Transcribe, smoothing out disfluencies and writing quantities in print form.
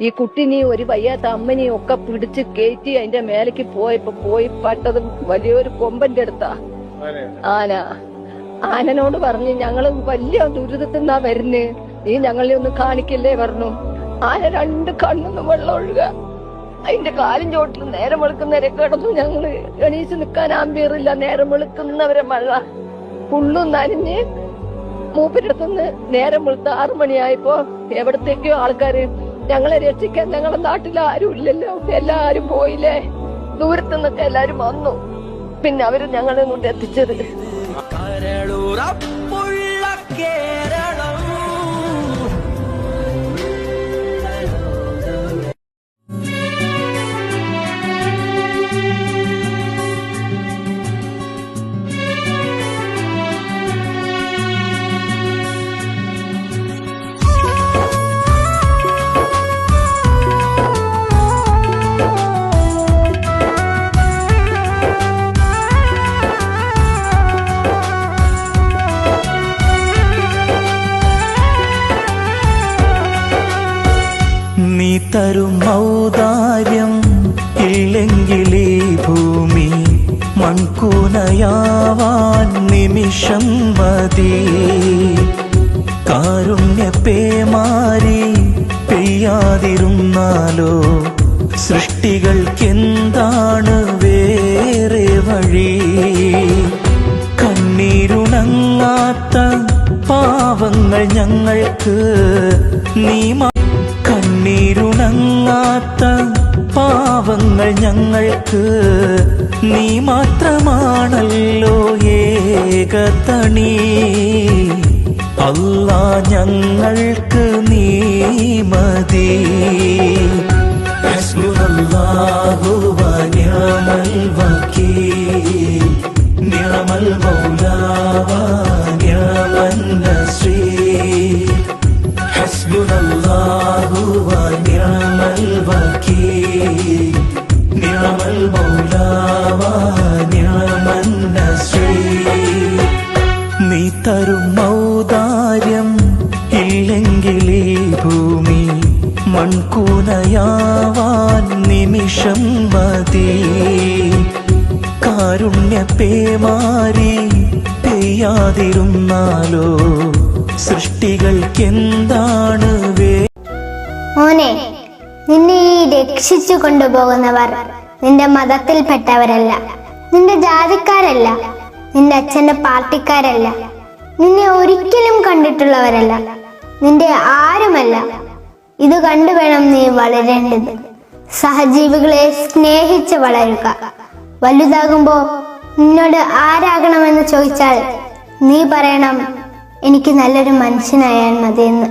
ഈ കുട്ടിനെയും ഒരു വയ്യാത്ത അമ്മനെയും ഒക്കെ പിടിച്ച് കയറ്റി അതിന്റെ മേലേക്ക് പോയി പട്ടത് വലിയൊരു കൊമ്പന്റെ അടുത്താ ആനനോട് പറഞ്ഞു, ഞങ്ങള് വലിയ ദുരിതത്തിന്നാ വരുന്നേ, നീ ഞങ്ങളെ ഒന്ന് കാണിക്കല്ലേ പറഞ്ഞു. ആന 2 കണ്ണൊന്നും വെള്ളം ഒഴുക. അതിന്റെ കാലും ചോട്ടിൽ നേരം വെളുക്കുന്നവരെ കിടന്നു. ഞങ്ങള് എണീച്ച് നിൽക്കാൻ ആമ്പിയറില്ല. നേരം വെളുക്കുന്നവരെ മഴ ഫുള്ളും നനഞ്ഞ് മൂപ്പരടുത്തുനിന്ന് നേരം വെളുത്ത 6 മണിയായപ്പോ എവിടത്തേക്കോ ആൾക്കാര് ഞങ്ങളെ രക്ഷിക്കാൻ ഞങ്ങളെ നാട്ടിൽ ആരും ഇല്ലല്ലോ, എല്ലാരും പോയില്ലേ. ദൂരത്തുനിന്നൊക്കെ എല്ലാരും വന്നു. പിന്നെ അവര് ഞങ്ങളെ ഇങ്ങോട്ട് എത്തിച്ചത്. നീ തരും ഔദാര്യം ഇല്ലെങ്കിലീ ഭൂമി മൺകൂനയാവാൻ നിമിഷം മതി. കാരുണ്യപേമാരി പെയ്യാതിരുന്നാലോ സൃഷ്ടികൾക്കെന്താണ് വേറെ വഴി? കണ്ണീരുണങ്ങാത്ത പാവങ്ങൾ ഞങ്ങൾക്ക് നീ കണ്ണീരുണങ്ങാത്ത പാവങ്ങൾ ഞങ്ങൾക്ക് നീ മാത്രമാണല്ലോ ഏകതണി. അല്ലാ ഞങ്ങൾക്ക് നീ മതി. ഹസ്ബുനല്ലാഹു വ നിഅമൽ വകീൽ, നിഅമൽ മൗലാ വ നിഅമൻ നസീർ. ഹസ്ബുനല്ലാഹു വ നിഅമൽ വകീൽ, നിഅമൽ മൗലാ വ നിഅമൻ നസീർ. നീ തരും ഔദാര്യം ഇല്ലെങ്കിലീ ഭൂമി മൺകൂനയാവാൻ നിമിഷം മതി. കാരുണ്യപേമാരി പെയ്യാതിരുന്നാലോ സൃഷ്ടികൾക്കെന്താണ് മോനെ, നിന്നെ ഈ രക്ഷിച്ചു കൊണ്ടുപോകുന്നവർ നിന്റെ മതത്തിൽപ്പെട്ടവരല്ല, നിന്റെ ജാതിക്കാരല്ല, നിന്റെ അച്ഛന്റെ പാർട്ടിക്കാരല്ല, നിന്നെ ഒരിക്കലും കണ്ടിട്ടുള്ളവരല്ല, നിന്റെ ആരുമല്ല. ഇത് കണ്ടുവേണം നീ വളരേണ്ടത്. സഹജീവികളെ സ്നേഹിച്ച് വളരുക. വലുതാകുമ്പോ നിന്നോട് ആരാകണമെന്ന് ചോദിച്ചാൽ നീ പറയണം, എനിക്ക് നല്ലൊരു മനുഷ്യനായാൽ മതിയെന്ന്.